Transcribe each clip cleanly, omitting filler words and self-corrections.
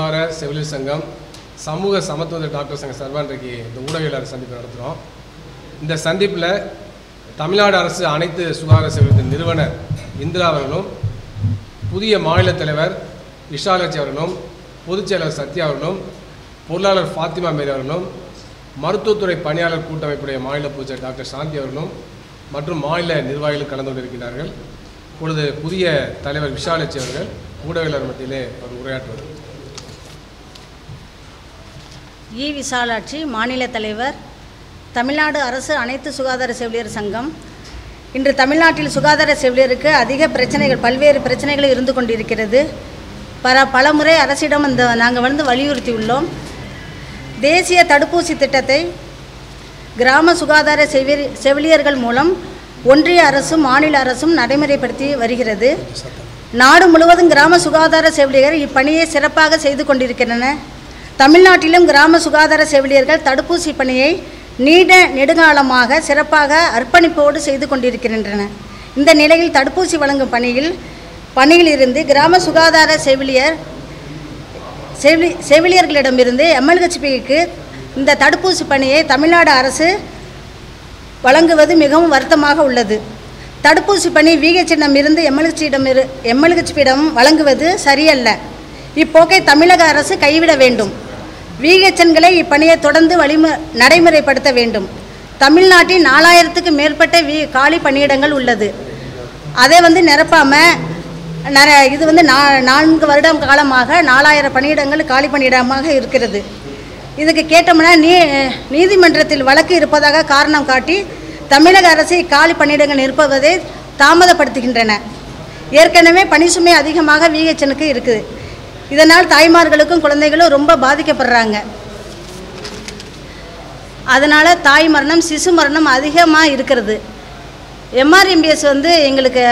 செவிலியர் சங்கம் சமூக சமத்துவ டாக்டர் சங்க சார்பாக இன்றைக்கு இந்த ஊடகவியலாளர் சந்திப்பு நடத்துகிறோம். இந்த சந்திப்பில் தமிழ்நாடு அரசு அனைத்து சுகாதார செவிலியர் நிறுவனர் இந்திரா அவர்களும், புதிய மாநில தலைவர் விஷாலட்சி அவர்களும், பொதுச் செயலாளர் சத்யா அவர்களும், பொருளாளர் ஃபாத்திமா மேரி அவர்களும், மருத்துவத்துறை பணியாளர் கூட்டமைப்புடைய மாநில பொதுச்செயலர் டாக்டர் சாந்தி அவர்களும் மற்றும் மாநில நிர்வாகிகள் கலந்து கொண்டிருக்கிறார்கள். இப்பொழுது புதிய தலைவர் விஷாலட்சி அவர்கள் ஊடகவியலாளர் மத்தியிலே அவர் உரையாற்றுவார். விசாலாட்சி, மாநில தலைவர், தமிழ்நாடு அரசு அனைத்து சுகாதார செவிலியர் சங்கம். இன்று தமிழ்நாட்டில் சுகாதார செவிலியருக்கு அதிக பிரச்சனைகள், பல்வேறு பிரச்சனைகள் இருந்து கொண்டிருக்கிறது. பல முறை அரசிடம் நாங்கள் வலியுறுத்தியுள்ளோம். தேசிய தடுப்பூசி திட்டத்தை கிராம சுகாதார செவிலியர்கள் மூலம் ஒன்றிய அரசும் மாநில அரசும் நடைமுறைப்படுத்தி வருகிறது. நாடு முழுவதும் கிராம சுகாதார செவிலியர் இப்பணியை சிறப்பாக செய்து கொண்டிருக்கின்றனர். தமிழ்நாட்டிலும் கிராம சுகாதார செவிலியர்கள் தடுப்பூசி பணியை நெடுங்காலமாக சிறப்பாக அர்ப்பணிப்போடு செய்து கொண்டிருக்கின்றனர். இந்த நிலையில் தடுப்பூசி வழங்கும் பணியிலிருந்து கிராம சுகாதார செவிலியர்களிடமிருந்து MLHBக்கு இந்த தடுப்பூசி பணியை தமிழ்நாடு அரசு வழங்குவது மிகவும் வருத்தமாக உள்ளது. தடுப்பூசி பணி VHிடமிருந்து MLHபிடம் வழங்குவது சரியல்ல. இப்போக்கை தமிழக அரசு கைவிட வேண்டும். VHன்களை இப்பணியை தொடர்ந்து நடைமுறைப்படுத்த வேண்டும். தமிழ்நாட்டில் 4000க்கும் மேற்பட்ட காலி பணியிடங்கள் உள்ளது. அதை நிரப்பாமல் இது 4 வருட காலமாக 4000 பணியிடங்கள் காலி பணியிடமாக இருக்கிறது. இதுக்கு கேட்டோம்னா நீதிமன்றத்தில் வழக்கு இருப்பதாக காரணம் காட்டி தமிழக அரசு காலி பணியிடங்கள் நிரப்புவதை தாமதப்படுத்துகின்றன. ஏற்கனவே பணிசுமை அதிகமாக VHனுக்கு இருக்குது. இதனால் தாய்மார்களுக்கும் குழந்தைகளும் ரொம்ப பாதிக்கப்படுறாங்க. அதனால் தாய் மரணம், சிசு மரணம் அதிகமாக இருக்கிறது. MRMBS எங்களுக்கு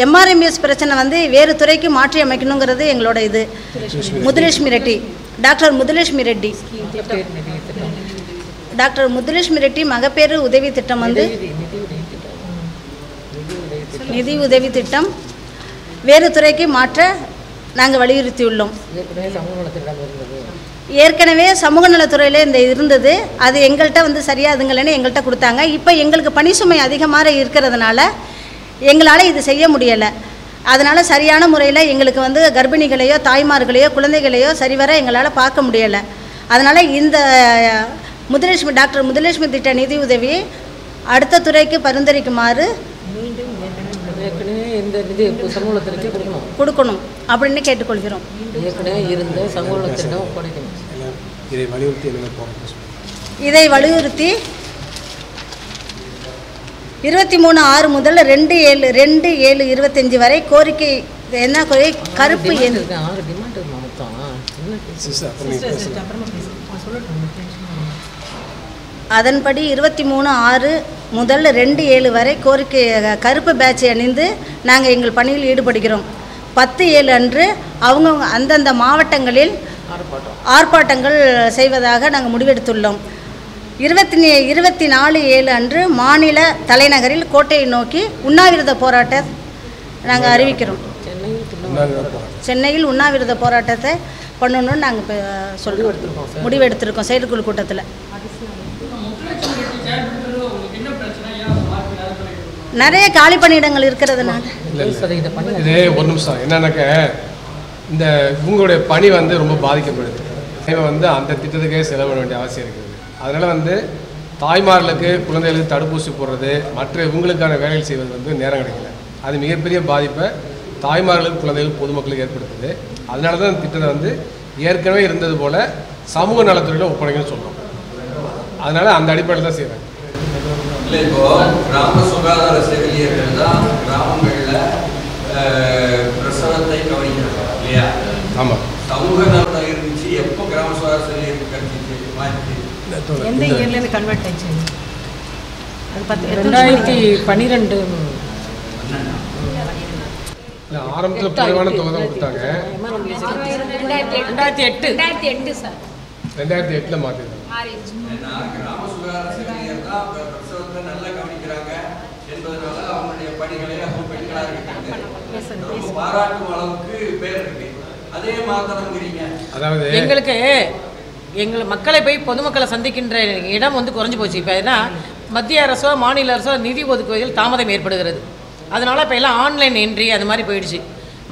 MRMBS பிரச்சனை வேறு துறைக்கு மாற்றி அமைக்கணுங்கிறது எங்களோட இது. முத்துலட்சுமி ரெட்டி, டாக்டர் முத்துலட்சுமி ரெட்டி, டாக்டர் முத்துலட்சுமி ரெட்டி மகப்பேறு உதவி திட்டம் நிதி உதவி திட்டம் வேறு துறைக்கு மாற்ற நாங்கள் வலியுறுத்தியுள்ளோம். ஏற்கனவே சமூக நலத்துறையில் இருந்தது. அது எங்கள்கிட்ட சரியாதுங்களேன்னு எங்கள்கிட்ட கொடுத்தாங்க. இப்போ எங்களுக்கு பணிசுமை அதிகமாக இருக்கிறதுனால எங்களால் இது செய்ய முடியலை. அதனால் சரியான முறையில் எங்களுக்கு கர்ப்பிணிகளையோ தாய்மார்களையோ குழந்தைகளையோ சரிவர எங்களால் பார்க்க முடியலை. அதனால் இந்த டாக்டர் முத்துலட்சுமி திட்ட நிதி உதவியை அடுத்த துறைக்கு பரிந்துரைக்குமாறு கொடுக்கணும் அப்படின்னு கேட்டுக்கொள்கிறோம். இதை வலியுறுத்தி 23/6 முதல் 2/7/25 வரை கோரிக்கை என்ன கருப்பு அதன்படி 23/6 முதல் 2/7 வரை கோரிக்கை கருப்பு பேட்சை அணிந்து நாங்கள் எங்கள் பணியில் ஈடுபடுகிறோம். 10/7 அன்று அவங்கவுங்க அந்தந்த மாவட்டங்களில் ஆர்ப்பாட்டங்கள் செய்வதாக நாங்கள் முடிவெடுத்துள்ளோம். 24/7 அன்று மாநில தலைநகரில் கோட்டையை நோக்கி உண்ணாவிரத போராட்டம் நாங்கள் அறிவிக்கிறோம். சென்னையில் உண்ணாவிரத போராட்டத்தை பண்ணணும்னு நாங்கள் முடிவெடுத்திருக்கோம் செயற்குழு கூட்டத்தில். நிறைய காலி பணியிடங்கள் இருக்கிறதுனால இதே ஒரு நிமிஷம் என்னன்னாக்க இந்த இவங்களுடைய பணி ரொம்ப பாதிக்கப்படுது. அந்த திட்டத்துக்கே செலவிட வேண்டிய அவசியம் இருக்குது. அதனால் தாய்மார்களுக்கு குழந்தைகளுக்கு தடுப்பூசி போடுறது மற்ற இவங்களுக்கான வேலைகள் செய்வது நேரம் கிடைக்கல. அது மிகப்பெரிய பாதிப்பை தாய்மார்களுக்கு குழந்தைகள் பொதுமக்களுக்கு ஏற்படுத்துது. அதனால தான் இந்த திட்டத்தை ஏற்கனவே இருந்தது போல் சமூக நலத்துறையில் ஒப்படைக்கணும்னு சொல்கிறோம். அதனால் அந்த அடிப்படையில் தான் செய்கிறாங்க. இல்லை, இப்போது கிராம சுகாதார செவிலியர்கள் தான் கிராமங்களில் பிரசவத்தை கவனிக்கிறாங்க இல்லையா? ஆமாம். சமூக நலம் இருந்துச்சு. எப்போ கிராம சுகாதார செவிலியருக்கு கிடைச்சிச்சு? எந்த இயர்லேருந்து கன்வெர்ட் ஆச்சு? அது 2012 ஆரம்பத்தில் குறைவான தொகை தான் கொடுத்தாங்க. 2008 மாற்றிருக்காங்க. கிராம சுகாதார செவிலியர் தான் பிரசவத்தை நல்லா கவனிக்கிறாங்க என்பதனால அவங்களுடைய பணிகளை பெண்களாக இருக்காங்க. பாராட்டும் அளவுக்கு பேர் இருக்கு. அதே மாத்தணுங்கிறீங்க. அதாவது எங்களுக்கு மக்களை போய் பொதுமக்களை சந்திக்கின்ற இடம் வந்து குறைஞ்சி போச்சு. இப்போ ஏன்னா மத்திய அரசோ மாநில அரசோ நிதி ஒதுக்குவதில் தாமதம் ஏற்படுகிறது. அதனால் இப்போ எல்லாம் ஆன்லைன் என்ட்ரி அது மாதிரி போயிடுச்சு.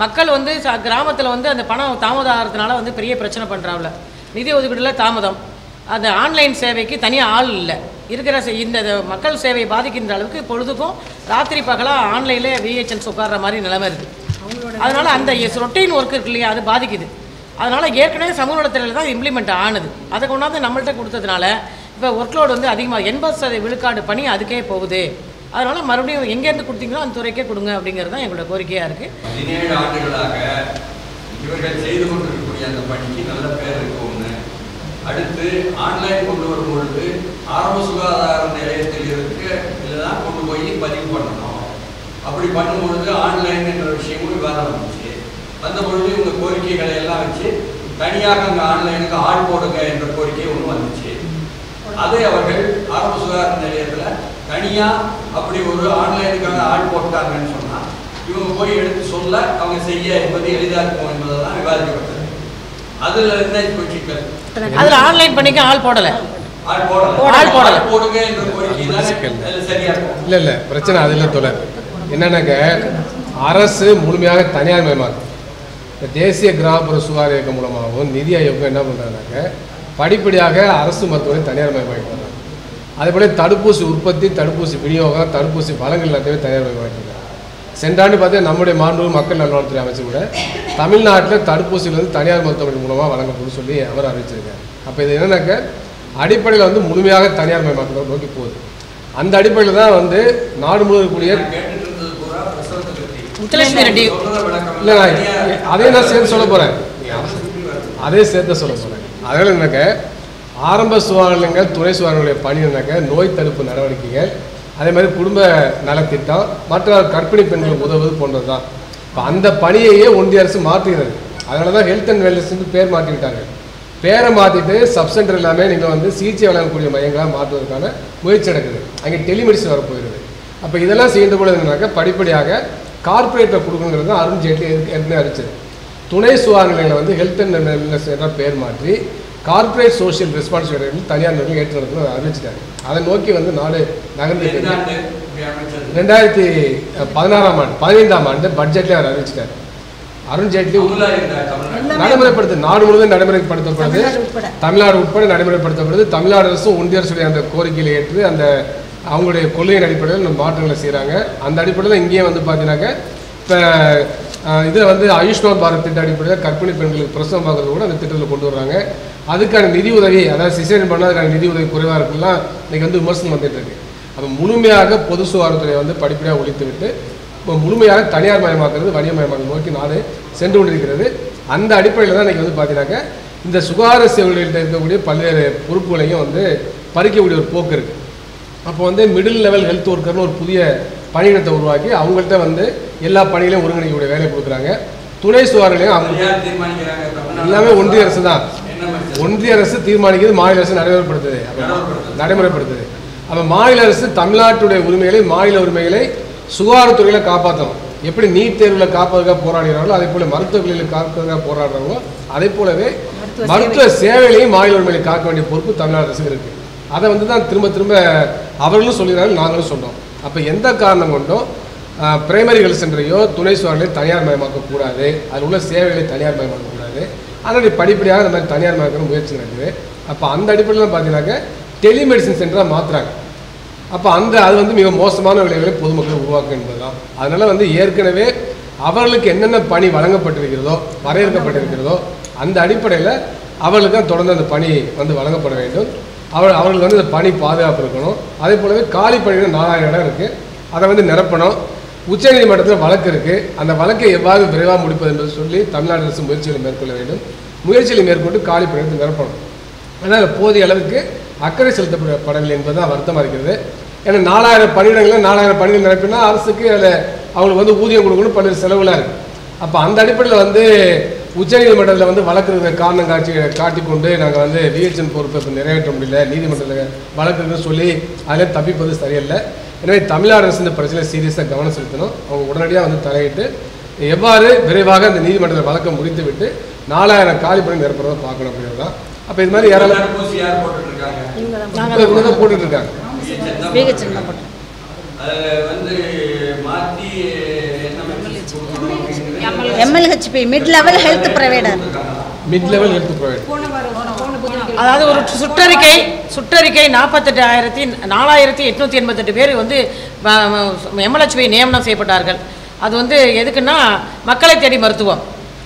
மக்கள் வந்து கிராமத்தில் வந்து அந்த பணம் தாமதம் ஆகிறதுனால வந்து பெரிய பிரச்சனை பண்ணுறாங்கள. நிதி ஒதுக்கீடுல தாமதம், அந்த ஆன்லைன் சேவைக்கு தனியாக ஆள் இல்லை. இருக்கிற இந்த மக்கள் சேவை பாதிக்கின்ற அளவுக்கு பொழுதுக்கும் ராத்திரி பகலாக ஆன்லைனில் விஹெச்என்ஸ் உட்கார்ற மாதிரி நிலைமை இருக்குது. அதனால் அந்த ரொட்டீன் ஒர்க் இருக்கு இல்லையா, அது பாதிக்குது. அதனால் ஏற்கனவே சமூக நலத்துறையில் தான் இம்ப்ளிமெண்ட் ஆனது. அதை கொண்டாந்து நம்மள்கிட்ட கொடுத்ததுனால இப்போ ஒர்க்லோடு வந்து அதிகமாக 80% விழுக்காடு பணி அதுக்கே போகுது. அதனால் மறுபடியும் எங்கேருந்து கொடுத்தீங்களோ அந்த துறைக்கே கொடுங்க அப்படிங்கிறது தான் எங்களோட கோரிக்கையாக இருக்குது. 17 ஆண்டுகளாக இவர்கள் செய்து கொண்டிருக்கக்கூடிய அந்த பணிக்கு நல்ல பேர் இருக்கு. ஒன்று, அடுத்து ஆன்லைன் கொண்டு வரும்பொழுது ஆரம்ப சுகாதார நிலையத்தில் இருக்கு இதுதான் கொண்டு போய் பதிவு பண்ணணும். அப்படி பண்ணும்பொழுது ஆன்லைன் என்ற விஷயமும் விவாதம் வந்துச்சு. வந்த பொழுது இவங்க கோரிக்கைகளை எல்லாம் வச்சு தனியாக அங்கே ஆன்லைனுக்கு ஆள் போடுங்க என்ற கோரிக்கை ஒன்று வந்துச்சு. அதை அவர்கள் ஆரம்ப சுகாதார நிலையத்தில் தனியாக அப்படி ஒரு ஆன்லைனுக்கான ஆள் போட்டாங்கன்னு சொன்னால் இவங்க போய் எடுத்து சொல்ல அவங்க செய்ய என்பது எளிதாக இருக்கும் என்பதெல்லாம் விவாதிக்கப்பட்டது. அதில் என்ன சிக்கல்? அதில் ஆன்லைன் பண்ணிக்க ஆள் போடலை. போடுங்க என்ற கோரிக்கை சரியா இருக்கும். இல்லை பிரச்சனை அதில் தொடர் என்னன்னாக்க அரசு முழுமையாக தனியார் மயமாக்கும். தேசிய கிராமப்புற சுகாதார இயக்கம் மூலமாகவும் நிதி ஆயோகம் என்ன பண்ணுறாங்கனாக்க படிப்படியாக அரசு மருத்துவரை தனியார் மயமாக்கிட்டாங்க. அதேபோல தடுப்பூசி உற்பத்தி, தடுப்பூசி விநியோகம், தடுப்பூசி வழங்கல் எல்லாத்தையுமே தனியார் மயமாக்கிட்டாங்க. சென்றாண்டு பார்த்தா நம்முடைய மாண்புமிகு மக்கள் நல்வாழ்வுத்துறை அமைச்சர் கூட தமிழ்நாட்டில் தடுப்பூசியில் வந்து தனியார் மருத்துவமனை மூலமாக வழங்கப்படும் சொல்லி அவர் அறிவிச்சிருக்காரு. அப்போ இது என்னன்னாக்க அடிப்படையில் வந்து முழுமையாக தனியார் மயமாக்குறத நோக்கி போகுது. அந்த அடிப்படையில் தான் வந்து நாடு முழுவதுக்கூடிய இல்லை அதே நான் சேர்த்து சொல்ல போகிறேன், அதே சேர்த்து சொல்ல போகிறேன். அதனால் என்னக்க ஆரம்ப சுகாதார நிலையங்கள், துணை சுகாதார நிலைய பணி என்னக்க நோய் தடுப்பு நடவடிக்கைகள், அதே மாதிரி குடும்ப நலத்திட்டம், மற்ற கர்ப்பிணி பெண்களுக்கு உதவுவது போன்றது தான். இப்போ அந்த பணியையே ஒன்றிய அரசு மாற்றுகிறது. அதனால தான் ஹெல்த் அண்ட் வெல்னஸ்க்கு பேர் மாற்றிவிட்டாங்க. பேரை மாற்றிட்டு சப் சென்டர் எல்லாமே நீங்கள் வந்து சிகிச்சை வழங்கக்கூடிய மையங்களாக மாற்றுவதற்கான முயற்சி நடக்குது. அங்கே டெலிமெடிசன் வரப்போகிறது. அப்போ இதெல்லாம் செய்கின்ற பொழுது என்னன்னாக்க படிப்படியாக கார்பரேட்டில் கொடுக்குங்கிறது தான் அருண் ஜேட்லி ஏற்கனவே அறிவிச்சது. துணை சுகாதார நிலையங்களை வந்து ஹெல்த் அண்ட் வெல்னஸ் என்ற பேர் மாற்றி கார்பரேட் சோஷியல் ரெஸ்பான்சிபிலிட்டி தனியார் நிறுவனம் ஏற்று நடத்துன்னு அறிவிச்சிட்டாங்க. அதை நோக்கி வந்து நாடு நகர்ந்து 2016ஆம் ஆண்டு 15ஆம் ஆண்டு பட்ஜெட்லேயே அவர் அறிவிச்சிட்டார். அருண் ஜேட்லி நடைமுறைப்படுத்து நாடு முழுவதும் நடைமுறைப்படுத்தப்படுது, தமிழ்நாடு உட்பட நடைமுறைப்படுத்தப்படுது. தமிழ்நாடு அரசும் ஒன்றிய அரசுடைய அந்த கோரிக்கையில் ஏற்று அந்த அவங்களுடைய கொள்கையின் அடிப்படையில் நம்ம மாற்றங்களை செய்கிறாங்க. அந்த அடிப்படையில் இங்கேயே வந்து பார்த்தீங்கன்னாக்க இப்போ இதில் வந்து ஆயுஷ்மான் பாரத் திட்ட அடிப்படையில் கர்ப்பிணி பெண்களுக்கு பிரசவம் பார்க்கறது கூட அந்த திட்டத்தில் கொண்டு வர்றாங்க. அதுக்கான நிதி உதவி, அதாவது சிசேரியன் பண்ணால் அதுக்கான நிதி உதவி குறைவாக இருக்குலாம் இன்றைக்கி வந்து விமர்சனம் வந்துட்டு இருக்கு. அப்போ முழுமையாக பொது சுகாதாரத்துறையை வந்து படிப்படியாக ஒழித்து விட்டு இப்போ முழுமையாக தனியார் மயமாக்குறது, வணிகமயமாக்குறது நோக்கி நாடு சென்று கொண்டிருக்கிறது. அந்த அடிப்படையில் தான் இன்றைக்கி வந்து பார்த்தீங்கன்னாக்க இந்த சுகாதார சேவைகளில் இருக்கக்கூடிய பல்வேறு பொறுப்புகளையும் வந்து பறிக்கக்கூடிய ஒரு போக்கு இருக்குது. அப்போ வந்து மிடில் லெவல் ஹெல்த் ஒர்க்கர்னு ஒரு புதிய பணியிடத்தை உருவாக்கி அவங்கள்ட்ட வந்து எல்லா பணிகளையும் ஒருங்கிணைக்கக்கூடிய வேலையை கொடுக்குறாங்க. துணை சுகாதாரம் அவங்க எல்லாமே ஒன்றிய அரசு தான். ஒன்றிய அரசு தீர்மானிக்கிறது, மாநில அரசு நடைமுறைப்படுத்துது. அப்போ மாநில அரசு தமிழ்நாட்டுடைய உரிமைகளை, மாநில உரிமைகளை சுகாதாரத்துறையில் காப்பாற்றணும். எப்படி நீட் தேர்வில் காப்பதற்காக போராடுகிறார்களோ அதே போல் மருத்துவர்களில் காப்பதற்காக போராடுறாங்களோ அதே போலவே மருத்துவ சேவைகளையும் மாநில உரிமையை காக்க வேண்டிய பொறுப்பு தமிழ்நாடு அரசு இருக்குது. அதை வந்து தான் திரும்ப திரும்ப அவர்களும் சொல்கிறார்கள், நாங்களும் சொல்கிறோம். அப்போ எந்த காரணம் கொண்டும் பிரைமரி ஹெல்த் சென்டரையோ துணை சுகாதாரங்களையோ தனியார் மயமாக்கக்கூடாது, அதில் உள்ள சேவைகளை தனியார் மயமாக்கக்கூடாது. ஆனால் படிப்படியாக இந்த மாதிரி தனியார் மயமாக்கிற முயற்சி நடக்குது. அப்போ அந்த அடிப்படையில் பார்த்தீங்கன்னாக்க டெலிமெடிசன் சென்டராக மாற்றுறாங்க. அப்போ அது வந்து மிக மோசமான விளைவுகளை பொதுமக்கள் உருவாக்கும் என்பது தான். அதனால் வந்து ஏற்கனவே அவர்களுக்கு என்னென்ன பணி வழங்கப்பட்டிருக்கிறதோ, வரையறுக்கப்பட்டிருக்கிறதோ அந்த அடிப்படையில் அவர்களுக்கு தான் தொடர்ந்து அந்த பணி வந்து வழங்கப்பட வேண்டும். அவர்களுக்கு வந்து அந்த பணி பாதுகாப்பு இருக்கணும். அதே போலவே காலி பணிகள் 4000 இடம் இருக்குது, அதை வந்து நிரப்பணும். உச்சநீதிமன்றத்தில் வழக்கு இருக்குது, அந்த வழக்கை எவ்வாறு விரைவாக முடிப்பது என்பது சொல்லி தமிழ்நாடு அரசு முயற்சிகளை மேற்கொள்ள வேண்டும். முயற்சிகளை மேற்கொண்டு காலி பணிகளை நிரப்பணும். ஆனால் போதிய அளவுக்கு அக்கறை செலுத்தப்படவில்லை என்பது தான் வருத்தமாக இருக்கிறது. ஏன்னா 4000 பணியிடங்களில் 4000 பணிகள் நிரப்பினா அரசுக்கு அதில் அவங்களுக்கு வந்து ஊதியம் கொடுக்கணும், பல்வேறு செலவுலாம் இருக்குது. அப்போ அந்த அடிப்படையில் வந்து உச்சநீதிமன்றத்தில் வந்து வழக்கு காரணம் காட்டிக்கொண்டு நாங்கள் வந்து விஹெச்என் பொறுப்பை இப்போ நிறைவேற்ற முடியல, நீதிமன்றத்தில் வழக்குன்னு சொல்லி அதில் தப்பிப்பது சரியல்ல. எனவே தமிழ்நாடு அரசு இந்த பிரச்சனை சீரியஸாக கவனம் செலுத்தணும். அவங்க உடனடியாக வந்து தலையிட்டு எவ்வாறு விரைவாக அந்த நீதிமன்றத்தில் வழக்கம் முடித்துவிட்டு 4000 காலி பணி நிரப்புறதை பார்க்கணும் அப்படிங்கிறது தான். அப்போ இது மாதிரி யாராலும் போட்டுட்டு இருக்காங்க. MLHP mid level health provider. அதாவது ஒரு சுற்றறிக்கை 4888 பேர் வந்து MLHP நியமனம் செய்யப்பட்டார்கள். அது வந்து எதுக்குன்னா மக்களை தேடி மருத்துவம்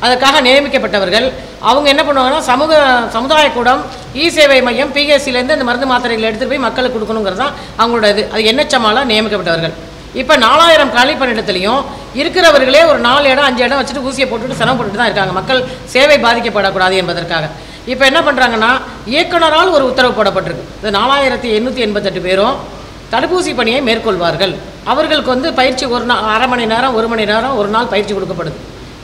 அதுக்காக நியமிக்கப்பட்டவர்கள். அவங்க என்ன பண்ணுவாங்கன்னா சமுதாய கூடம், சேவை மையம், PHCலேருந்து அந்த மருந்து மாத்திரைகளை எடுத்துகிட்டு போய் மக்களுக்கு கொடுக்கணுங்கிறது தான் அவங்களோட இது. அது NHMஆல நியமிக்கப்பட்டவர்கள். இப்போ 4000 காலி பணியிடத்துலையும் இருக்கிறவர்களே ஒரு 4 இடம் 5 இடம் வச்சுட்டு ஊசியை போட்டுட்டு சிரமப்பட்டுட்டு தான் இருக்காங்க, மக்கள் சேவை பாதிக்கப்படக்கூடாது என்பதற்காக. இப்போ என்ன பண்ணுறாங்கன்னா இயக்குனரால் ஒரு உத்தரவு போடப்பட்டிருக்கு. இது 4888 பேரும் தடுப்பூசி பணியை மேற்கொள்வார்கள். அவர்களுக்கு வந்து பயிற்சி அரை மணி நேரம் 1 மணி நேரம் ஒரு நாள் பயிற்சி கொடுக்கப்படுது.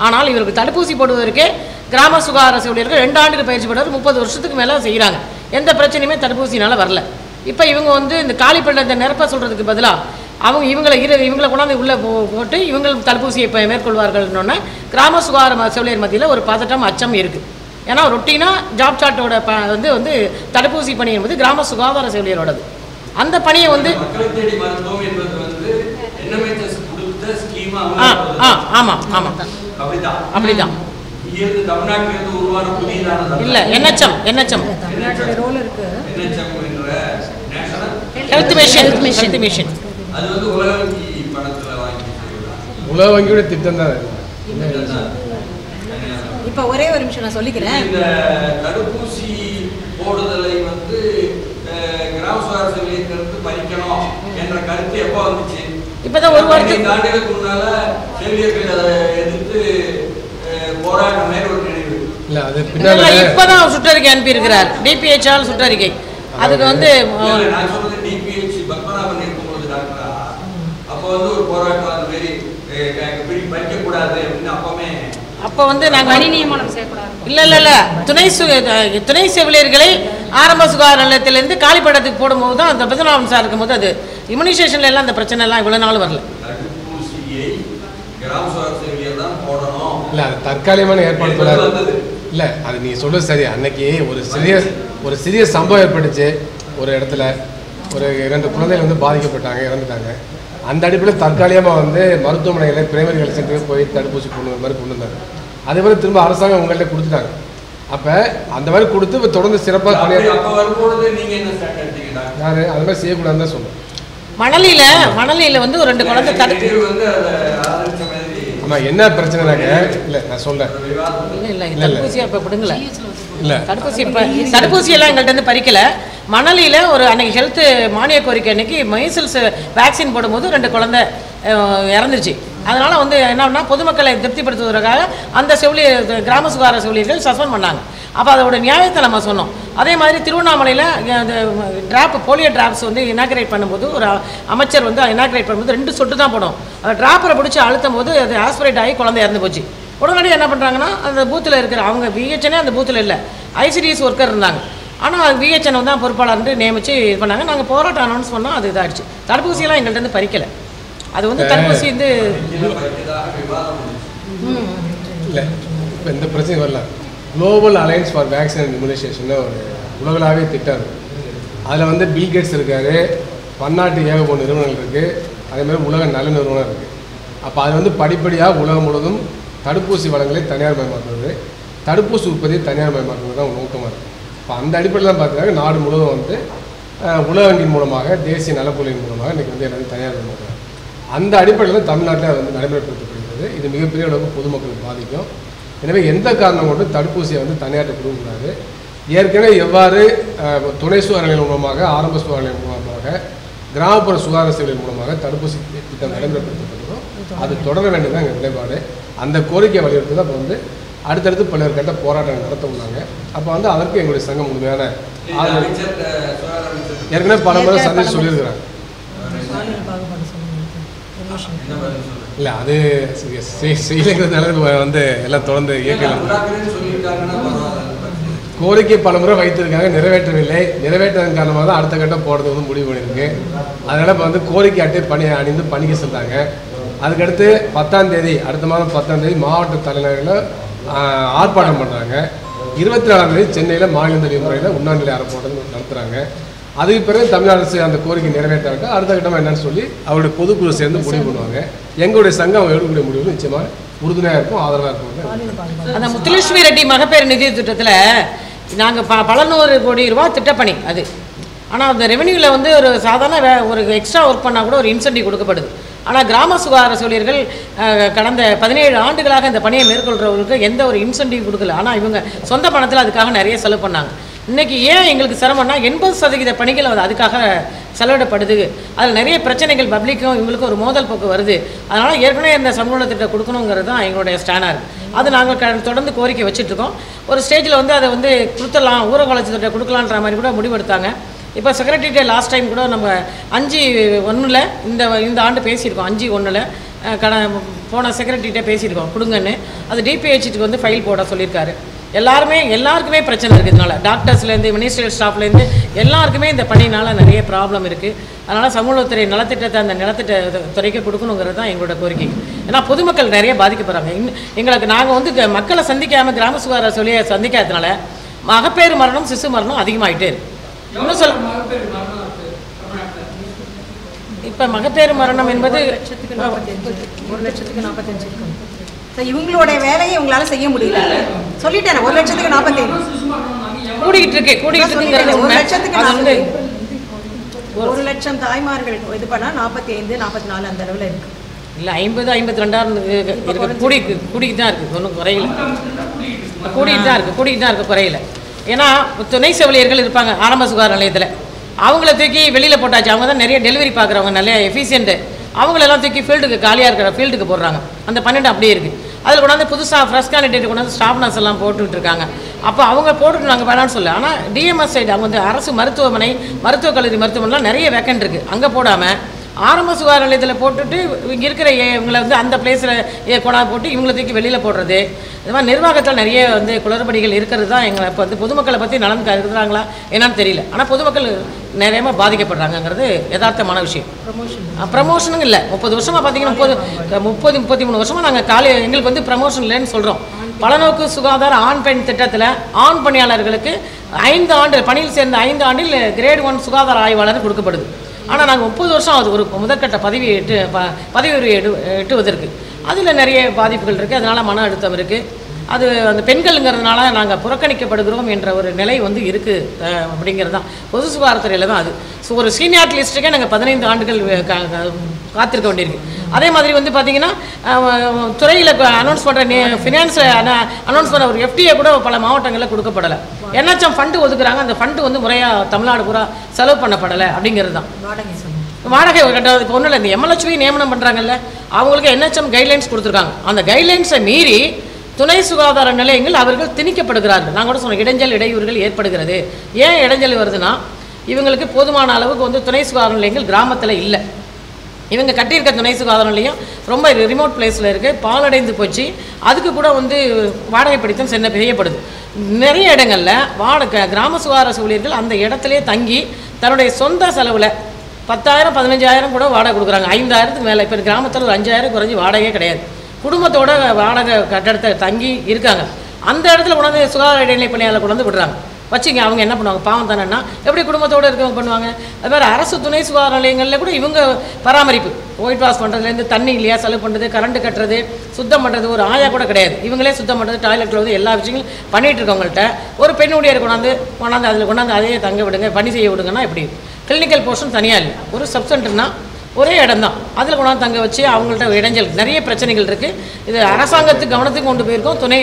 ஆனால் இவருக்கு தடுப்பூசி போடுவதற்கே கிராம சுகாதார செவிலியர்கள் 2 ஆண்டுக்கு பயிற்சி போடுறது 30 வருஷத்துக்கு மேலே செய்கிறாங்க. எந்த பிரச்சனையுமே தடுப்பூசினால் வரல. இப்போ இவங்க வந்து இந்த காலி பணியிடத்தை நிரப்ப சொல்கிறதுக்கு பதிலாக இவங்களை கொண்டாந்து உள்ளே போட்டு இவங்க தடுப்பூசியை இப்போ மேற்கொள்வார்கள்னு கிராம சுகாதார செவிலியர் மத்தியில் ஒரு பதட்டம் அச்சம் இருக்குது. ஏன்னா ரொட்டீனாக ஜாப் சார்ட்டோட வந்து தடுப்பூசி பணி என்பது கிராம சுகாதார செவிலியரோடது. அந்த பணியை வந்து ஆமாம் ஆமாம் அப்படிதான் இல்லை NHM ஹெல்த் மிஷன் உலக வங்கியோட திட்டம் தான். இப்போ ஒரே ஒரு நிமிஷம் நான் சொல்லிக்கிறேன். இந்த தடுப்பூசி போடுதலை வந்து கிராம சுகாதார செவிலியர்களுக்கு பறிக்கணும் என்ற கருத்து எப்போ வந்துச்சு? இப்போதான் ஒரு வாரத்துக்கு ஆண்டுகளுக்கு முன்னால செவிலியர்கள் அதை எதிர்த்து போராட்டம் மேல் ஒரு நினைவு இல்லை. அது பின்னால இப்போதான் சுற்றறிக்கை அனுப்பியிருக்கிறார் DPH-ஆல் சுற்றறிக்கை. அதுக்கு வந்து நான் சொல்றது DPH பத்மநாபன் இருக்கும்போது டாக்டரா அப்போ வந்து ஒரு போராட்டம் அந்த மாதிரி பறிக்கக்கூடாது அப்படின்னு அப்போ வந்து நாங்கள் இல்லை துணை செவிலியர்களை ஆரம்ப சுகாதார நிலையத்திலேருந்து காலிப்படத்துக்கு போடும்போது தான் அந்த பத்மநாபன் சார் இருக்கும்போது அது இம்யூனைசேஷன்ல எல்லாம் அந்த பிரச்சனை எல்லாம் இவ்வளோ நாள் வரல. இல்லை அது தற்காலிகமான ஏற்பாடு இல்லை. அது நீங்கள் சொல்கிறது சரி. அன்னைக்கு ஒரு சிறிய சம்பவம் ஏற்பட்டுச்சு. ஒரு இடத்துல ஒரு 2 குழந்தைகள் வந்து பாதிக்கப்பட்டாங்க, இறந்துட்டாங்க. அந்த அடிப்படையில் தற்காலிகமாக வந்து மருத்துவமனைகளில் பிரைமரி ஹெல்த் சென்டருக்கு போய் தடுப்பூசி கொண்டு மாதிரி கொண்டு வந்தாங்க. அதே மாதிரி திரும்ப அரசாங்கம் உங்கள்கிட்ட கொடுத்துட்டாங்க. அப்போ அந்த மாதிரி கொடுத்து இப்போ தொடர்ந்து சிறப்பாக யார் அது மாதிரி செய்யக்கூடாதுன்னு தான் சொல்லுவேன். மணலியில் வந்து ஒரு 2 குழந்தை ஆமாம். என்ன பிரச்சனைனாக்க இல்லை நான் சொல்கிறேன். இல்லை தடுப்பூசி இப்போ பிடுங்கல. இல்லை தடுப்பூசி எல்லாம் எங்கள்கிட்ட வந்து பறிக்கல. மணலியில் ஒரு அன்னைக்கு ஹெல்த்து மானிய கோரிக்கை அன்னைக்கு மைசில்ஸ் வேக்சின் போடும்போது 2 குழந்தை இறந்துருச்சு. அதனால் வந்து என்னன்னா பொதுமக்களை திருப்திப்படுத்துவதற்காக அந்த கிராம சுகாதார செவிலியர்கள் சஸ்பெண்ட் பண்ணாங்க. அப்போ அதோட நியாயத்தை நம்ம சொன்னோம். அதே மாதிரி திருவண்ணாமலையில் அந்த போலியோ ட்ராப்ஸ் வந்து இனாக்ரேட் பண்ணும்போது ஒரு அமைச்சர் வந்து இனாக்ரேட் பண்ணும்போது 2 சொட்டு தான் போடும். அந்த ட்ராப்பரை பிடிச்சி அழுத்தும் போது அது ஆஸ்பிரேட் ஆகி குழந்தை இறந்து போச்சு. உடனடியாக என்ன பண்ணுறாங்கன்னா அந்த பூத்தில் இருக்கிற அவங்க VHN அந்த பூத்தில் இல்லை, ICDS ஒர்க்கர் இருந்தாங்க. ஆனால் VHN தான் பொறுப்பாளர்னு நியமித்து இது பண்ணாங்க. நாங்கள் போராட்டம் அனௌன்ஸ் பண்ணோம். அது இதாகிடுச்சு. தடுப்பூசியெல்லாம் எங்கள்கிட்ட வந்து பறிக்கலை. அது வந்து தடுப்பூசி வந்து இல்லை. இப்போ இந்த பிரச்சனை வரலாம். Global alliance for vaccine and immunisation ஒரு உலகளாவே திட்டம் இருக்குது. அதில் வந்து பில் கேட்ஸ் இருக்கார், பன்னாட்டு ஏகபோக நிறுவனங்கள் இருக்குது, அதேமாதிரி உலக நல நிறுவனம் இருக்குது. அப்போ அது வந்து படிப்படியாக உலகம் முழுவதும் தடுப்பூசி வளங்களை தனியார் மயமாக்குறது, தடுப்பூசி உற்பத்தியை தனியார் மயமாக்குறது தான் நோக்கமாக இருக்குது. இப்போ அந்த அடிப்படையில் தான் பார்த்தீங்கன்னா நாடு முழுவதும் வந்து உலக வங்கியின் மூலமாக தேசிய நலக்குழுவின் மூலமாக இன்றைக்கி வந்து எல்லாத்தையும் தனியார் மயமாக்குறாங்க. அந்த அடிப்படையில் தான் தமிழ்நாட்டில் வந்து நடைமுறைப்படுத்தப்படுகிறது. இது மிகப்பெரிய அளவுக்கு பொதுமக்களுக்கு பாதிக்கும். எனவே எந்த காரணம் கொண்டு தடுப்பூசியை வந்து தனியார்ட்ட கொடுக்கக்கூடாது. ஏற்கனவே எவ்வாறு துணை சுகாதார நிலையம் மூலமாக, ஆரம்ப சுகாதார நிலையம் மூலமாக, கிராமப்புற சுகாதார சேவை மூலமாக தடுப்பூசி திட்டம் நடைமுறைப்படுத்தப்படுகிறோம், அது தொடர வேண்டியதான் எங்கள் நிலைப்பாடு. அந்த கோரிக்கை வலியுறுத்தி தான் இப்போ வந்து அடுத்தடுத்து பல்வேறு கட்ட போராட்டங்கள் நடத்த உள்ளாங்க. அப்போ வந்து அதற்கு எங்களுடைய சங்கம் முழுமையான ஏற்கனவே பல முறை சந்தித்து சொல்லியிருக்கிறாங்க. இல்லை அது செய்யலைங்கிறதுனால வந்து எல்லாம் தொடர்ந்து இயக்கலாம். கோரிக்கை பல முறை வைத்திருக்காங்க, நிறைவேற்றவில்லை. நிறைவேற்றதன் காரணமாக தான் அடுத்த கட்டம் போடுறது வந்து முடிவு பண்ணியிருக்கு. அதனால் இப்போ வந்து கோரிக்கை அட்டை அணிந்து பணிக்க சென்றாங்க. அதுக்கடுத்து 10ஆம் தேதி அடுத்த மாதம் 10ஆம் தேதி மாவட்ட தலைநகரில் ஆர்ப்பாட்டம் பண்ணுறாங்க. 24ஆம் தேதி சென்னையில் மாநில விடுமுறையில் உண்ணாநிலை ஆர்ப்பாட்டம் நடத்துகிறாங்க. அதுக்கு பிறகு தமிழக அரசு அந்த கோரிக்கை நிறைவேற்றாக்க அடுத்த கட்டமாக என்னன்னு சொல்லி அவருடைய பொதுக்குழு சேர்ந்து முடிவு பண்ணுவாங்க. எங்களுடைய சங்கம் எடுக்கக்கூடிய முடிவு நிச்சயமாக உறுதுணையாக இருக்கும், ஆதரவாக இருக்கும். அந்த முத்துலட்சுமி ரெட்டி மகப்பேறு நிதி திட்டத்தில் நாங்கள் பல நூறு கோடி ரூபா திட்டப்பணி அது. ஆனால் அந்த ரெவென்யூவில் வந்து ஒரு சாதாரண ஒரு எக்ஸ்ட்ரா ஒர்க் பண்ணால் கூட ஒரு இன்சென்டிவ் கொடுக்கப்படுது. ஆனால் கிராம சுகாதார செவிலியர்கள் கடந்த 17 ஆண்டுகளாக இந்த பணியை மேற்கொள்கிறவங்களுக்கு எந்த ஒரு இன்சென்டிவ் கொடுக்கல. ஆனால் இவங்க சொந்த பணத்தில் அதுக்காக நிறைய செலவு பண்ணாங்க. இன்றைக்கி ஏன் எங்களுக்கு சிரமம்னா 80% பணிகள் அதுக்காக செலவிடப்படுது. அதில் நிறைய பிரச்சனைகள் பப்ளிக்கும் இவங்களுக்கும் ஒரு மோதல் போக்கு வருது. அதனால் ஏற்கனவே இந்த சமூக திட்டம் கொடுக்கணுங்கிறது தான் எங்களுடைய ஸ்டாண்டாக இருக்குது. அது நாங்கள் தொடர்ந்து கோரிக்கை வச்சுட்ருக்கோம். ஒரு ஸ்டேஜில் வந்து அதை வந்து கொடுத்துடலாம், ஊரக வளர்ச்சி திட்டம் கொடுக்கலான்ற மாதிரி கூட முடிவெடுத்தாங்க. இப்போ செக்ரட்டரிட்டே லாஸ்ட் டைம் கூட நம்ம 5/1 இந்த ஆண்டு பேசியிருக்கோம். 5/1 போன செக்ரட்டரிட்டே பேசியிருக்கோம் கொடுங்கன்னு. அது டிபிஹெச்சுக்கு வந்து ஃபைல் போட சொல்லியிருக்காரு. எல்லாருக்குமே பிரச்சனை இருக்குது. இதனால் டாக்டர்ஸ்லேருந்து மினிஸ்ட்ரியல் ஸ்டாஃப்லேருந்து எல்லாருக்குமே இந்த பணியினால் நிறைய ப்ராப்ளம் இருக்குது. அதனால் சமூகத்துறை நலத்திட்டத்தை அந்த நலத்திட்ட துறைக்கு கொடுக்கணுங்கிறது தான் எங்களோட கோரிக்கை. ஏன்னா பொதுமக்கள் நிறைய பாதிக்கப்படுறாங்க. எங்களுக்கு நாங்கள் வந்து மக்களை சந்திக்காமல் கிராம சுகாதார செவிலியை சந்திக்காததுனால மகப்பேறு மரணம் சிசு மரணம் அதிகமாகிட்டே இருக்குது. இன்னும் சொல்ல இப்போ மகப்பேறு மரணம் என்பது 1,45,000 இருக்கும். இவங்களோட வேலையை உங்களால செய்ய முடியல சொல்லிட்டேன். 1,45,000 கூடிக்கிட்டு இருக்கு. 1 லட்சம் தாய்மார்கள் இது பண்ணா 45, 44 அந்த அளவில் இருக்கு. இல்லை 50, 52 கூடிக்கிட்டு தான் இருக்குது. ஒன்றும் குறையில கூடிக்கிட்டு தான் இருக்குது குறையில. ஏன்னா துணை செவிலியர்கள் இருப்பாங்க ஆரம்ப சுகாதார நிலையத்தில். அவங்கள தூக்கி வெளியில் போட்டாச்சு. அவங்க தான் நிறைய டெலிவரி பார்க்குறவங்க, நல்ல எஃபிஷியன்ட்டு. அவங்களெல்லாம் தூக்கி ஃபீல்டுக்கு காலியாக இருக்கிற ஃபீல்டுக்கு போடுறாங்க. அந்த 12 அப்படியே இருக்குது. அதில் கொண்டாந்து புதுசாக ஃப்ரெஷ் கேண்டிடேட் கொண்டாந்து ஸ்டாஃப் நர்ஸ் எல்லாம் போட்டுக்கிட்டு இருக்காங்க. அப்போ அவங்க போட்டுட்டு நாங்கள் வேணான்னு சொல்ல. ஆனால் டிஎம்எஸ் சைடு அவங்க வந்து அரசு மருத்துவமனை, மருத்துவக் கல்லூரி மருத்துவமனைலாம் நிறைய வேக்கண்ட் இருக்குது. அங்கே போடாமல் ஆரம்ப சுகாதார நிலையத்தில் போட்டுட்டு இங்கே இருக்கிற இவங்களை வந்து அந்த பிளேஸில் கொண்டாந்து போட்டு இவங்களை தூக்கி வெளியில் போடுறது. இது மாதிரி நிர்வாகத்தில் நிறைய வந்து குளறுபடிகள் இருக்கிறது தான். எங்களை இப்போ வந்து பொதுமக்களை பற்றி நலன் கருதுறாங்களா என்னன்னு தெரியல. ஆனால் பொதுமக்கள் நிறைய பாதிக்கப்படுறாங்கிறது யதார்த்தமான விஷயம். ப்ரமோஷனும் இல்லை. 30 வருஷமாக பார்த்தீங்கன்னா 33 வருஷமாக நாங்கள் எங்களுக்கு வந்து ப்ரமோஷன் இல்லைன்னு சொல்கிறோம். பலநோக்கு சுகாதார ஆண் பெண் திட்டத்தில் ஆண் பணியாளர்களுக்கு 5 ஆண்டு பணியில் சேர்ந்த 5 ஆண்டில் கிரேட் 1 சுகாதார ஆய்வாளர் கொடுக்கப்படுது. ஆனால் நாங்கள் 30 வருஷம் அது ஒரு முதற்கட்ட பதவி எட்டுவதற்கு அதில் நிறைய பாதிப்புகள் இருக்குது. அதனால் மன அழுத்தம் இருக்குது. அது அந்த பெண்கள்ங்கிறதுனால நாங்கள் புறக்கணிக்கப்படுகிறோம் என்ற ஒரு நிலை வந்து இருக்குது அப்படிங்கிறது தான். பொது சுகாதாரத்துறையில் தான் அது. ஸோ ஒரு சீனியாரிட்டி லிஸ்ட்டுக்கே நாங்கள் 15 ஆண்டுகள் காத்திருக்க வேண்டியிருக்கு. அதே மாதிரி வந்து பார்த்திங்கன்னா துறையில் அனௌன்ஸ் பண்ணுற ஃபினான்ஸில் அனௌன்ஸ் பண்ணுற ஒரு எஃப்டிஏ கூட பல மாவட்டங்களில் கொடுக்கப்படலை. NHM fund ஒதுக்குறாங்க. அந்த ஃபண்டு வந்து முறையாக தமிழ்நாடு பூரா செலவு பண்ணப்படலை அப்படிங்கிறது தான். வாடகை கட்டாது. இப்போ ஒன்றும் இல்லை, இந்த எம்எல்ஹெச்வி நியமனம் பண்ணுறாங்கல்ல, அவங்களுக்கு என்ஹெச்எம் கைட்லைன்ஸ் கொடுத்துருக்காங்க. அந்த கைட்லைன்ஸை மீறி துணை சுகாதார நிலையங்கள் அவர்கள் திணிக்கப்படுகிறார்கள். நான் கூட சொன்னேன், இடையூறுகள் ஏற்படுகிறது. ஏன் இடைஞ்சல் வருதுன்னா, இவங்களுக்கு போதுமான அளவுக்கு வந்து துணை சுகாதார நிலையங்கள் கிராமத்தில் இல்லை. இவங்க கட்டியிருக்க துணை சுகாதார நிலையம் ரொம்ப ரிமோட் பிளேஸில் இருக்குது, பாலடைந்து போச்சு. அதுக்கு கூட வந்து வாடகை பிடித்தம் செய்யப்படுது. நிறைய இடங்களில் கிராம சுகாதார செவிலியர்கள் அந்த இடத்துலையே தங்கி தன்னுடைய சொந்த செலவில் 10,000 15,000 கூட வாடகை கொடுக்குறாங்க. 5,000க்கு மேலே. இப்போ கிராமத்தில் ஒரு 5,000 குறைஞ்சி வாடகையே கிடையாது. குடும்பத்தோட வாடகை கட்டடத்தை தங்கி இருக்காங்க. அந்த இடத்துல கொண்டாந்து சுகாதார இடைநிலை பணியாளர் கொண்டாந்து விடுறாங்க. வச்சுங்க, அவங்க என்ன பண்ணுவாங்க? பாவம் தானேன்னா எப்படி குடும்பத்தோடு இருக்கவங்க பண்ணுவாங்க? அது மாதிரி அரசு துணை சுகாதார நிலையங்களில் கூட இவங்க பராமரிப்பு, ஒயிட் வாஷ் பண்ணுறதுலேருந்து தண்ணி இல்லையா செலவு பண்ணுறது, கரண்ட் கட்டுறது, சுத்தம் பண்ணுறது, ஒரு ஆயா கூட கிடையாது. இவங்களே சுத்தம் பண்ணுறது, டாய்லெட்டில் வந்து எல்லா விஷயங்களும் பண்ணிகிட்டு இருக்கவங்கள்ட்ட ஒரு பெண் ஊழியர் கொண்டாந்து அதில் கொண்டாந்து அதையே தங்க விடுங்க, பணி செய்ய விடுங்கன்னா எப்படி? கிளினிக்கல் போர்ஷன் தனியாக இல்லை, ஒரு சப் சென்டர்னா ஒரே இடம் தான். அதில் கொண்டாந்து தங்க வச்சு அவங்கள்ட்ட இடைஞ்சல் நிறைய பிரச்சனைகள் இருக்குது. இது அரசாங்கத்துக்கு கவனத்துக்கு கொண்டு போயிருக்கோம், துணை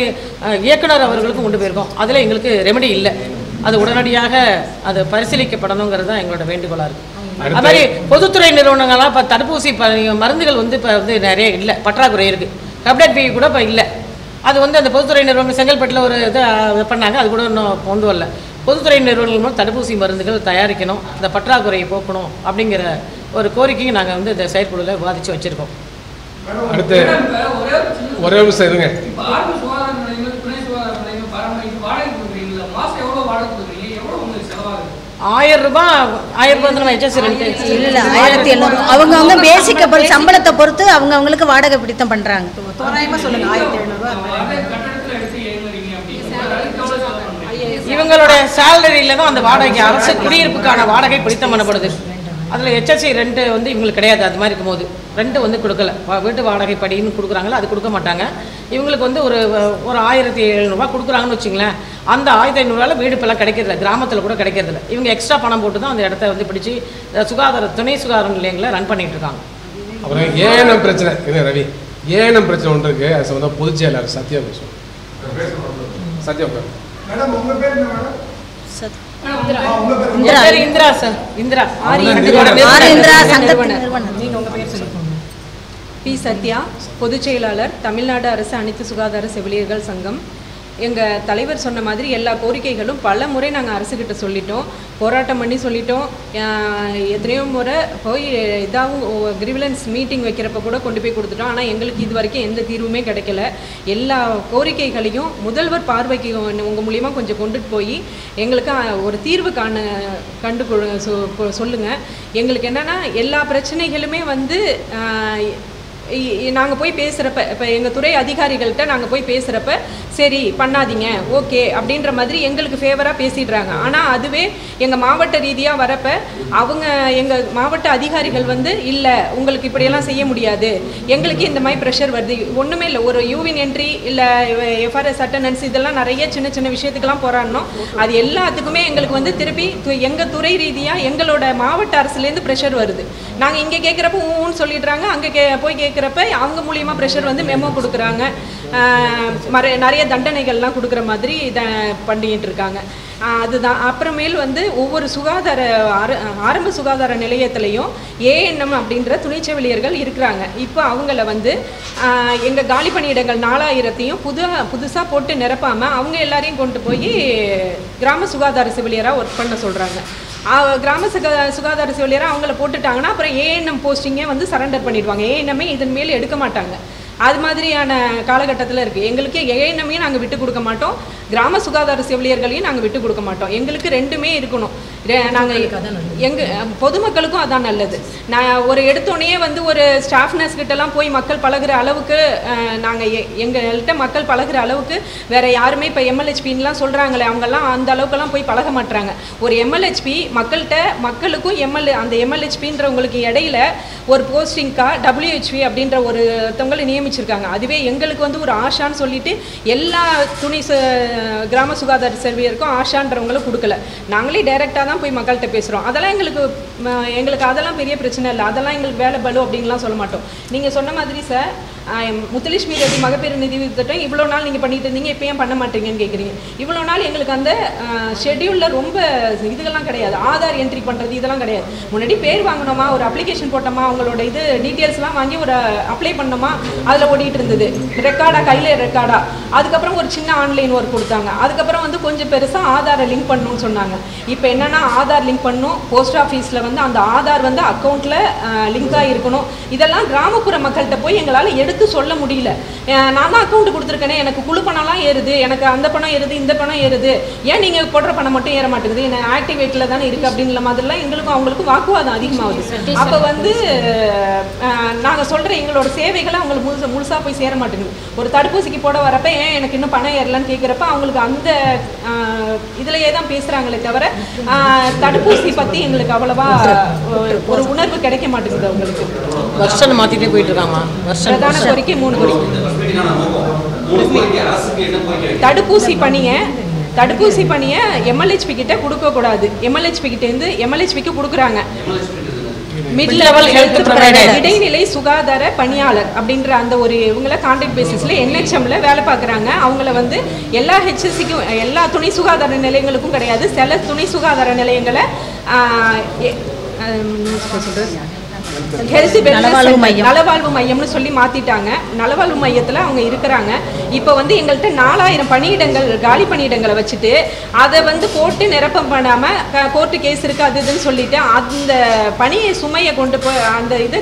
இயக்குனர் அவர்களுக்கும் கொண்டு போயிருக்கோம். அதில் எங்களுக்கு ரெமெடி இல்லை. அது உடனடியாக அது பரிசீலிக்கப்படணுங்கிறது தான் எங்களோட வேண்டுகோளாக இருக்குது. அது மாதிரி பொதுத்துறை நிறுவனங்கள்லாம் இப்போ தடுப்பூசி மருந்துகள் வந்து இப்போ வந்து நிறைய இல்லை, பற்றாக்குறை இருக்குது. ஹெப்டைட்டிஸ் பி கூட இப்போ இல்லை. அது வந்து அந்த பொதுத்துறை நிறுவனம் செங்கல்பட்டில் ஒரு இதை பண்ணாங்க, அது கூட இன்னும் கொண்டு வரல. பொதுத்துறை நிறுவனங்களும் தடுப்பூசி மருந்துகள் தயாரிக்கணும், இந்த பற்றாக்குறையை போக்கணும் அப்படிங்கிற ஒரு கோரிக்கையை நாங்கள் வந்து இந்த செயற்குழுவில் விவாதித்து வச்சுருக்கோம். அடுத்து ஒரே நிமிஷம் இருங்க. 1000 ரூபாய் நம்ம HSC ரெண்ட் இல்லை 1700 அவங்க பேசிக் சம்பளத்தை பொறுத்து அவங்களுக்கு வாடகை பிடித்தம் பண்ணுறாங்க. தோராயமாக சொல்லுங்கள் 1700 இவங்களோட சேலரியில தான் அந்த வாடகை அரசு குடியிருப்புக்கான வாடகை பிடித்தம் பண்ணப்படுது. அதில் HSC ரெண்ட் இவங்களுக்கு கிடையாது. அது மாதிரி இருக்கும்போது ரெண்ட் கொடுக்கல, வீட்டு வாடகை படின்னு கொடுக்குறாங்களா அது கொடுக்க மாட்டாங்க. இவங்களுக்கு ஒரு 1700 ரூபா கொடுக்குறாங்கன்னு வச்சுங்களேன். அந்த 1500 வீடு இப்போலாம் கிடைக்கிறதில்ல, கிராமத்தில் கூட கிடைக்கிறதில்ல. இவங்க எக்ஸ்ட்ரா பணம் போட்டு தான் அந்த இடத்த பிடிச்சி துணை சுகாதார நிலையங்களை ரன் பண்ணிட்டு இருக்காங்க. அப்புறம் ஏஎன்எம் பிரச்சனை இது ரவி, ஏஎன்எம் பிரச்சனை ஒன்று இருக்குது. அது சம்மந்தம் பொதுச் செயலாளர் சத்யா பேசுவோம். சத்யா மேடம் உங்க பேர் என்ன மேடம்? இந்திரா சார். இந்திரா நீங்கள் உங்கள் பேர் சொல்லுங்கள். பி. சத்யா, பொதுச் செயலாளர், தமிழ்நாடு அரசு அனைத்து சுகாதார செவிலியர்கள் சங்கம். எங்கள் தலைவர் சொன்ன மாதிரி எல்லா கோரிக்கைகளும் பல முறை நாங்கள் அரசுக்கிட்ட சொல்லிட்டோம், போராட்டம் பண்ணி சொல்லிட்டோம். எத்தனையோ முறை போய் கிரிவிலன்ஸ் மீட்டிங் வைக்கிறப்ப கூட கொண்டு போய் கொடுத்துட்டோம். ஆனால் எங்களுக்கு இது வரைக்கும் எந்த தீர்வுமே கிடைக்கல. எல்லா கோரிக்கைகளையும் முதல்வர் பார்வைக்கு உங்கள் மூலியமாக கொஞ்சம் கொண்டுட்டு போய் எங்களுக்கு ஒரு தீர்வு சொல்லுங்கள். எங்களுக்கு என்னென்னா எல்லா பிரச்சனைகளுமே நாங்கள் போய் பேசுகிறப்ப, இப்போ எங்கள் துறை அதிகாரிகள்கிட்ட நாங்கள் போய் பேசுகிறப்ப சரி பண்ணாதீங்க ஓகே அப்படின்ற மாதிரி எங்களுக்கு ஃபேவராக பேசிடுறாங்க. ஆனால் அதுவே எங்கள் மாவட்ட ரீதியாக வரப்ப எங்கள் மாவட்ட அதிகாரிகள் இல்லை உங்களுக்கு இப்படியெல்லாம் செய்ய முடியாது, எங்களுக்கு இந்த மாதிரி ப்ரெஷர் வருது, ஒன்றுமே இல்லை, ஒரு யூவின் என்ட்ரி இல்லை FRS அட்டண்டன்ஸ் இதெல்லாம் நிறைய சின்ன சின்ன விஷயத்துக்கெல்லாம் போராடணும். அது எல்லாத்துக்குமே எங்களுக்கு திருப்பி எங்கள் துறை ரீதியாக எங்களோட மாவட்ட அரசுலேருந்து ப்ரெஷர் வருது. நாங்கள் இங்கே கேட்குறப்ப ஊன்னு சொல்லிடுறாங்க, அங்கே போய் கேட்குறப்ப அவங்க மூலியமாக ப்ரெஷர் மெமோ கொடுக்குறாங்க, நிறைய தண்டனைகள்லாம் கொடுக்குற மாதிரி பண்ணிட்டு இருக்காங்க. அதுதான். அப்புறமேல் ஒவ்வொரு ஆரம்ப சுகாதார நிலையத்திலையும் ஏஎன்எம் அப்படின்ற துணை செவிலியர்கள் இருக்கிறாங்க. இப்போ அவங்கள எங்கள் காலி பணியிடங்கள் 4000ஐயும் புதுசாக போட்டு நிரப்பாமல் அவங்க எல்லாரையும் கொண்டு போய் கிராம சுகாதார செவிலியராக ஒர்க் பண்ண சொல்கிறாங்க. கிராம சுகாதார செவிலியராக அவங்கள போட்டுட்டாங்கன்னா அப்புறம் ஏஎன்எம் போஸ்டிங்கே சரண்டர் பண்ணிடுவாங்க. ஏஎன்எம்மே இதன் மேல் எடுக்க மாட்டாங்க. அது மாதிரியான காலகட்டத்தில் இருக்குது. எங்களுக்கு ஏஎன்எம்மையும் நாங்கள் விட்டு கொடுக்க மாட்டோம், கிராம சுகாதார செவிலியர்களையும் நாங்கள் விட்டு கொடுக்க மாட்டோம். எங்களுக்கு ரெண்டுமே இருக்கணும். நாங்கள் பொதுமக்களுக்கும் அதான் நல்லது. நான் ஒரு எடுத்தோடனே ஒரு ஸ்டாஃப் நர்ஸ் கிட்டலாம் போய் மக்கள் பழகுற அளவுக்கு நாங்கள் எங்கள்கிட்ட மக்கள் பழகுற அளவுக்கு வேற யாருமே இப்போ MLHPன்லாம் சொல்கிறாங்களே அவங்கெல்லாம் அந்த அளவுக்குலாம் போய் பழக மாட்டுறாங்க. ஒரு MLHP மக்களுக்கும் அந்த MLHPன்றவங்களுக்கு இடையில ஒரு போஸ்டிங்காக WHP அப்படின்ற ஒருத்தவங்களை நியமிச்சிருக்காங்க. அதுவே எங்களுக்கு ஒரு ஆஷான்னு சொல்லிட்டு எல்லா கிராம சுகாதார செவிலியருக்கும் ஆஷான்றவங்களும் கொடுக்கல. நாங்களே டைரெக்டாக தான் போய் மக்கள்கிட்ட பேசுகிறோம். அதெல்லாம் எங்களுக்கு அதெல்லாம் பெரிய பிரச்சனை இல்லை, அதெல்லாம் எங்களுக்கு வேலை பலு அப்படின்லாம் சொல்ல மாட்டோம். நீங்கள் சொன்ன மாதிரி சார் முத்துலட்சுமி ரெட்டி மகப்பேறு நிதி திட்டம் இவ்வளோ நாள் நீங்கள் பண்ணிட்டு இருந்தீங்க, இப்போ ஏன் பண்ண மாட்டீங்கன்னு கேட்குறீங்க. இவ்வளோ நாள் எங்களுக்கு அந்த ஷெட்யூலில் ரொம்ப இதெல்லாம் கிடையாது, ஆதார் என்ட்ரி பண்ணுறது இதெல்லாம் கிடையாது. முன்னாடி பேர் வாங்கினோமா, ஒரு அப்ளிகேஷன் போட்டோமா, அவங்களோட டீட்டெயில்ஸ்லாம் வாங்கி ஒரு அப்ளை பண்ணோமா, அதில் ஓடிட்டு இருந்தது ரெக்கார்டாக, கையில் ரெக்கார்டாக. அதுக்கப்புறம் ஒரு சின்ன ஆன்லைன் ஒர்க் கொடுத்தாங்க. அதுக்கப்புறம் கொஞ்சம் பெருசாக ஆதாரை லிங்க் பண்ணணும்னு சொன்னாங்க. இப்போ என்னென்னா ஆதார் லிங்க் பண்ணணும், போஸ்ட் ஆஃபீஸில் அந்த ஆதார் அக்கௌண்ட்டில் லிங்காக இருக்கணும். இதெல்லாம் கிராமப்புற மக்கள்கிட்ட போய் எங்களால் எடுத்து சொல்ல முடியல. நான் தான் அக்கௌண்ட் கொடுத்துருக்கேனே, எனக்கு குழு பணம்லாம் ஏறுது, எனக்கு அந்த பணம் ஏறுது, இந்த பணம் ஏறுது, ஏன் நீங்கள் போடுற பணம் மட்டும் ஏற மாட்டேங்குது, என்ன ஆக்டிவேட்டில் தானே இருக்குது அப்படின்ற மாதிரிலாம் எங்களுக்கும் அவங்களுக்கும் வாக்குவாதம் அதிகமாகுது. அப்போ நாங்கள் சொல்கிற எங்களோட சேவைகளை அவங்களுக்கு முழுசாக போய் சேர மாட்டேங்குது. ஒரு தடுப்பூசிக்கு போட வரப்ப ஏன் எனக்கு இன்னும் பணம் ஏறலன்னு கேட்குறப்ப அவங்களுக்கு அந்த இதுலையே தான் பேசுகிறாங்களே தவிர தடுப்பூசி பற்றி எங்களுக்கு அவ்வளவா ஒரு உணர்வு கிடைக்க மாட்டேங்குது. அவங்களுக்கு வருஷம் மாற்றிட்டே போயிட்டு இருக்காமா. பிரதான கோரிக்கை 3 கோரிக்கை. தடுப்பூசி பணியை MLHP கிட்ட கொடுக்கக்கூடாது. MLHP கிட்டேருந்து MLHPக்கு கொடுக்குறாங்க. மிட் லெவல் ஹெல்த் ப்ரொவைடர், இடைநிலை சுகாதார பணியாளர் அப்படின்ற அந்த இவங்கள கான்ட்ராக்ட் பேசிஸில் NHMல வேலை பார்க்குறாங்க. அவங்கள எல்லா HSCக்கும் எல்லா துணை சுகாதார நிலையங்களுக்கும் கிடையாது, சில துணை சுகாதார நிலையங்களை ஹெல்த் நலவாழ்வு மையம்னு சொல்லி மாற்றிட்டாங்க. நலவாழ்வு மையத்தில் அவங்க இருக்கிறாங்க. இப்போ எங்கள்கிட்ட 4000 பணியிடங்கள் காலி பணியிடங்களை வச்சுட்டு அதை போட்டு நிரப்பம் பண்ணாமல் கோர்ட்டு கேஸ் இருக்குது அது இதுன்னு சொல்லிட்டு அந்த பணியை சுமையை கொண்டு போய் அந்த இதை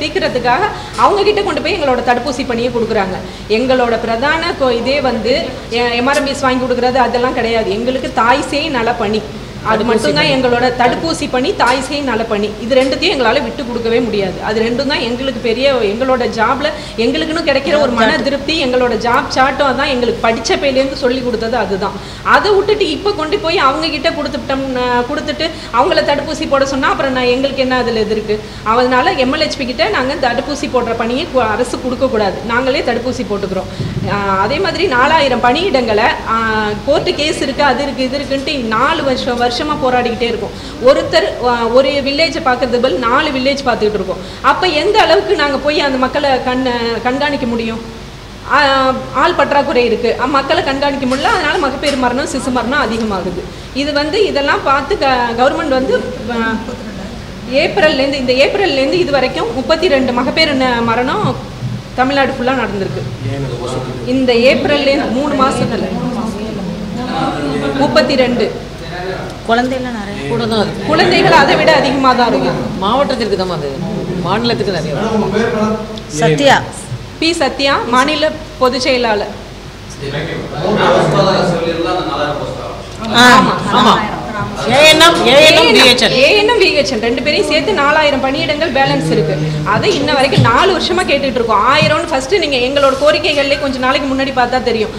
தீர்க்கிறதுக்காக அவங்கக்கிட்ட கொண்டு போய் எங்களோட தடுப்பூசி பணியை கொடுக்குறாங்க. எங்களோட பிரதான இதே MRBS வாங்கி கொடுக்குறது அதெல்லாம் கிடையாது. எங்களுக்கு தாய் சேய் நல பணி அது மட்டும்தான் எங்களோட தடுப்பூசி பணி, தாய் சேய் நல பணி. இது ரெண்டுத்தையும் எங்களால் விட்டு கொடுக்கவே முடியாது. அது ரெண்டும் தான் எங்களுக்கு பெரிய எங்களோட ஜாப்ல எங்களுக்குன்னு கிடைக்கிற ஒரு மன திருப்தி. எங்களோட ஜாப் சாட்டும் தான் எங்களுக்கு படித்த பேர்லேருந்து சொல்லி கொடுத்தது அதுதான். அதை விட்டுட்டு இப்போ கொண்டு போய் அவங்க கிட்ட கொடுத்துட்டு அவங்கள தடுப்பூசி போட சொன்னால் அப்புறம் எங்களுக்கு என்ன அதில் இது இருக்குது. அதனால எம்எல்ஹெச்பி கிட்ட நாங்கள் தடுப்பூசி போடுற பணியை அரசு கொடுக்கக்கூடாது, நாங்களே தடுப்பூசி போட்டுக்கிறோம். அதே மாதிரி 4000 பணியிடங்களை கோர்ட்டு கேஸ் இருக்குது, அது இருக்குது, இது இருக்குன்ட்டு 4 வருஷமாக போராடிக்கிட்டே இருக்கும். ஒருத்தர் ஒரு வில்லேஜை பார்க்கறது பதில் 4 வில்லேஜ் பார்த்துக்கிட்டு இருக்கோம். அப்போ எந்த அளவுக்கு நாங்கள் போய் அந்த மக்களை கண்காணிக்க முடியும்? ஆள் பற்றாக்குறை இருக்குது, மக்களை கண்காணிக்க முடியல. அதனால் மகப்பேறு மரணம், சிசு மரணம் அதிகமாகுது. இதெல்லாம் பார்த்து கவர்மெண்ட் வந்து இந்த ஏப்ரல்லேருந்து இது வரைக்கும் 32 மகப்பேறு மரணம் தமிழ்நாடு ஃபுல்லாக நடந்திருக்கு. இந்த ஏப்ரல்லேருந்து 3 மாதத்தில் 32 குழந்தைகள் நிறைய கூட தான் இருக்குது. குழந்தைகள் அதை விட அதிகமாக தான் இருக்கும். மாவட்டத்திற்கு தான் அது, மாநிலத்துக்கு நிறைய. சத்யா பி. சத்யா, மாநில பொதுச் செயலாளர். ஏஎன்எம் விஹெச்என் 2 பேரையும் சேர்த்து 4000 பணியிடங்கள் பேலன்ஸ் இருக்கு. அதை இன்ன வரைக்கும் 4 வருஷமா கேட்டுட்டு இருக்கோம். 1000 ஃபர்ஸ்ட் நீங்க எங்களோட கோரிக்கைகள்லேயே கொஞ்சம் நாளைக்கு முன்னாடி பார்த்தா தெரியும்.